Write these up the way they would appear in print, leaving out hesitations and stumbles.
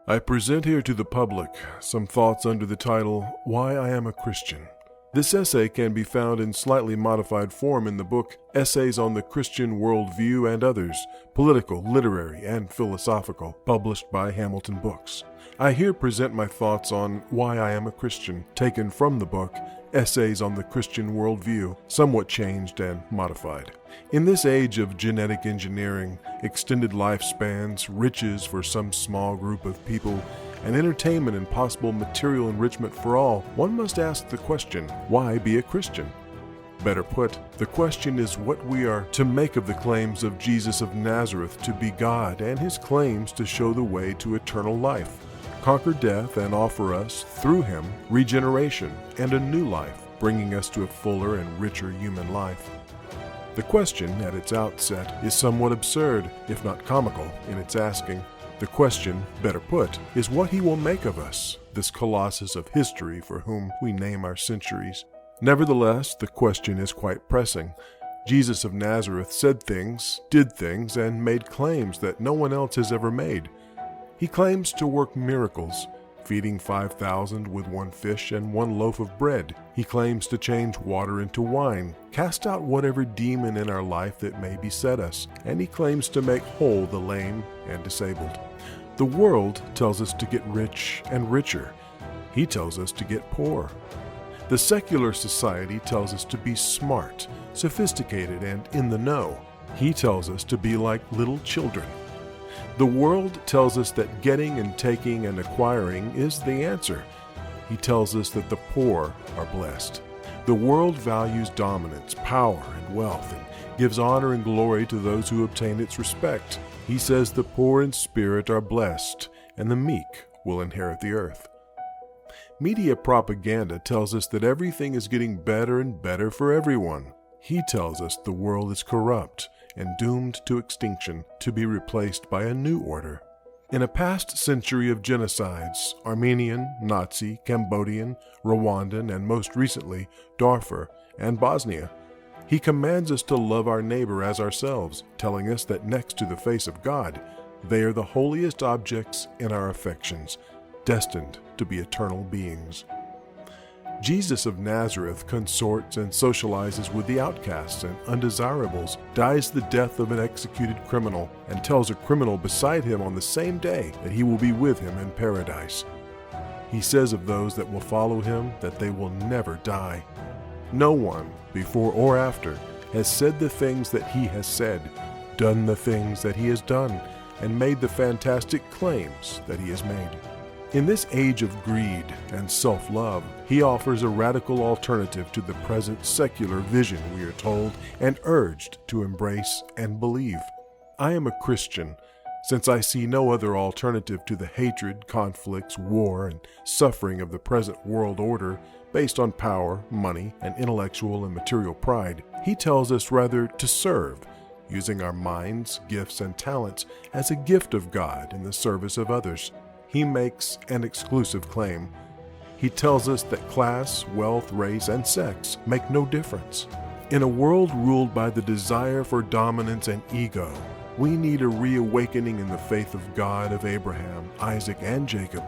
I present here to the public some thoughts under the title, Why I Am a Christian. This essay can be found in slightly modified form in the book Essays on the Christian Worldview and Others, Political, Literary, and Philosophical, published by Hamilton Books. I here present my thoughts on Why I Am a Christian, taken from the book Essays on the Christian Worldview, somewhat changed and modified. In this age of genetic engineering, extended lifespans, riches for some small group of people, and entertainment and possible material enrichment for all, one must ask the question, why be a Christian? Better put, the question is what we are to make of the claims of Jesus of Nazareth to be God and his claims to show the way to eternal life, conquer death and offer us, through him, regeneration and a new life, bringing us to a fuller and richer human life. The question, at its outset, is somewhat absurd, if not comical, in its asking. The question, better put, is what he will make of us, this colossus of history for whom we name our centuries. Nevertheless, the question is quite pressing. Jesus of Nazareth said things, did things, and made claims that no one else has ever made. He claims to work miracles, feeding 5,000 with 1 fish and 1 loaf of bread. He claims to change water into wine, cast out whatever demon in our life that may beset us, and he claims to make whole the lame and disabled. The world tells us to get rich and richer. He tells us to get poor. The secular society tells us to be smart, sophisticated, and in the know. He tells us to be like little children. The world tells us that getting and taking and acquiring is the answer. He tells us that the poor are blessed. The world values dominance, power, and wealth, and gives honor and glory to those who obtain its respect. He says the poor in spirit are blessed, and the meek will inherit the earth. Media propaganda tells us that everything is getting better and better for everyone. He tells us the world is corrupt and doomed to extinction, to be replaced by a new order. In a past century of genocides, Armenian, Nazi, Cambodian, Rwandan, and most recently, Darfur and Bosnia, he commands us to love our neighbor as ourselves, telling us that next to the face of God, they are the holiest objects in our affections, destined to be eternal beings. Jesus of Nazareth consorts and socializes with the outcasts and undesirables, dies the death of an executed criminal, and tells a criminal beside him on the same day that he will be with him in paradise. He says of those that will follow him that they will never die. No one, before or after, has said the things that he has said, done the things that he has done, and made the fantastic claims that he has made. In this age of greed and self-love, he offers a radical alternative to the present secular vision we are told and urged to embrace and believe. I am a Christian, since I see no other alternative to the hatred, conflicts, war, and suffering of the present world order based on power, money, and intellectual and material pride. He tells us rather to serve, using our minds, gifts, and talents as a gift of God in the service of others. He makes an exclusive claim. He tells us that class, wealth, race, and sex make no difference. In a world ruled by the desire for dominance and ego, we need a reawakening in the faith of God of Abraham, Isaac, and Jacob,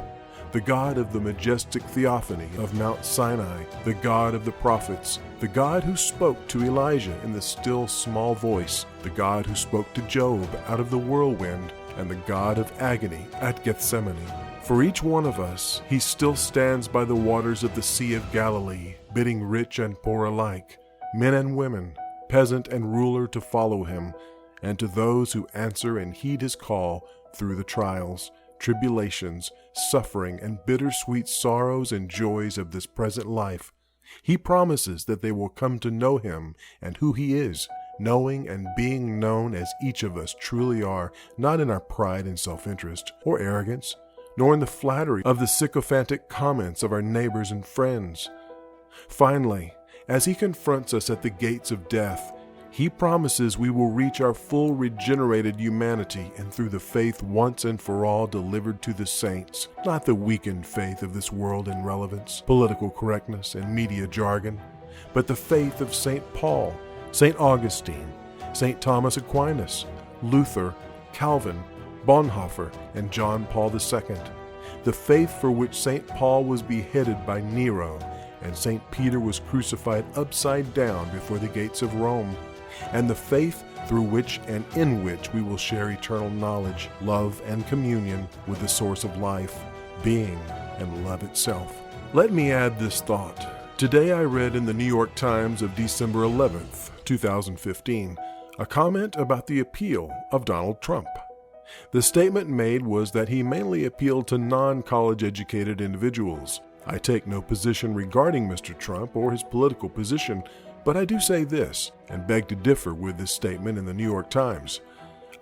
the God of the majestic theophany of Mount Sinai, the God of the prophets, the God who spoke to Elijah in the still small voice, the God who spoke to Job out of the whirlwind, and the God of agony at Gethsemane. For each one of us, he still stands by the waters of the Sea of Galilee, bidding rich and poor alike, men and women, peasant and ruler to follow him, and to those who answer and heed his call through the trials, tribulations, suffering, and bittersweet sorrows and joys of this present life, he promises that they will come to know him and who he is, knowing and being known as each of us truly are, not in our pride and self-interest or arrogance, nor in the flattery of the sycophantic comments of our neighbors and friends. Finally, as he confronts us at the gates of death, he promises we will reach our full regenerated humanity and through the faith once and for all delivered to the saints, not the weakened faith of this world in relevance, political correctness, and media jargon, but the faith of St. Paul, St. Augustine, St. Thomas Aquinas, Luther, Calvin, Bonhoeffer, and John Paul II. The faith for which St. Paul was beheaded by Nero, and St. Peter was crucified upside down before the gates of Rome, and the faith through which and in which we will share eternal knowledge, love, and communion with the source of life, being, and love itself. Let me add this thought. Today I read in the New York Times of December 11th, 2015, a comment about the appeal of Donald Trump. The statement made was that he mainly appealed to non-college educated individuals. I take no position regarding Mr. Trump or his political position, but I do say this, and beg to differ with this statement in the New York Times.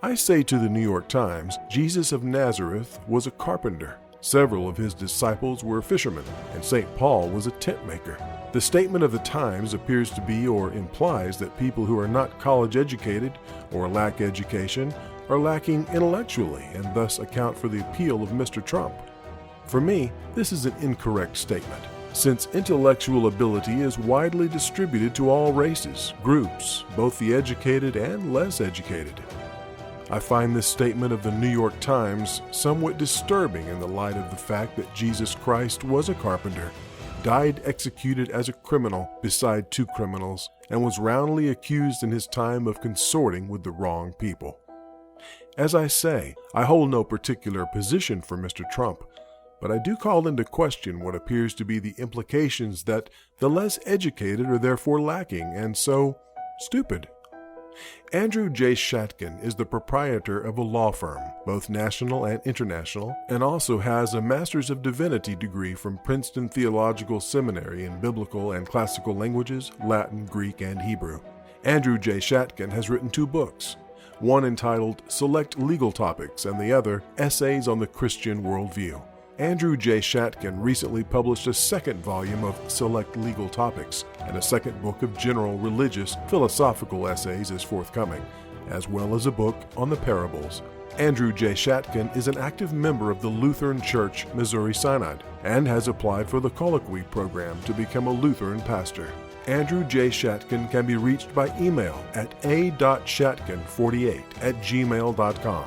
I say to the New York Times, Jesus of Nazareth was a carpenter. Several of his disciples were fishermen, and St. Paul was a tent maker. The statement of the Times appears to be or implies that people who are not college educated or lack education are lacking intellectually and thus account for the appeal of Mr. Trump. For me, this is an incorrect statement, since intellectual ability is widely distributed to all races, groups, both the educated and less educated. I find this statement of the New York Times somewhat disturbing in the light of the fact that Jesus Christ was a carpenter, died executed as a criminal beside two criminals, and was roundly accused in his time of consorting with the wrong people. As I say, I hold no particular position for Mr. Trump, but I do call into question what appears to be the implications that the less educated are therefore lacking and so stupid. Andrew J. Shatkin is the proprietor of a law firm, both national and international, and also has a Master's of Divinity degree from Princeton Theological Seminary in Biblical and Classical Languages, Latin, Greek, and Hebrew. Andrew J. Shatkin has written 2 books, one entitled Select Legal Topics and the other Essays on the Christian Worldview. Andrew J. Shatkin recently published a second volume of Select Legal Topics, and a second book of general religious philosophical essays is forthcoming, as well as a book on the parables. Andrew J. Shatkin is an active member of the Lutheran Church Missouri Synod and has applied for the Colloquy program to become a Lutheran pastor. Andrew J. Shatkin can be reached by email at a.shatkin48@gmail.com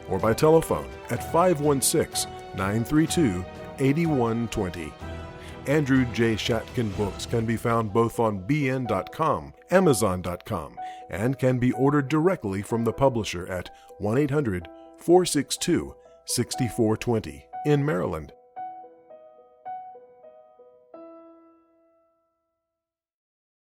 or by telephone at 516-932-8120. Andrew J. Shatkin books can be found both on bn.com, amazon.com, and can be ordered directly from the publisher at 1-800-462-6420 in Maryland.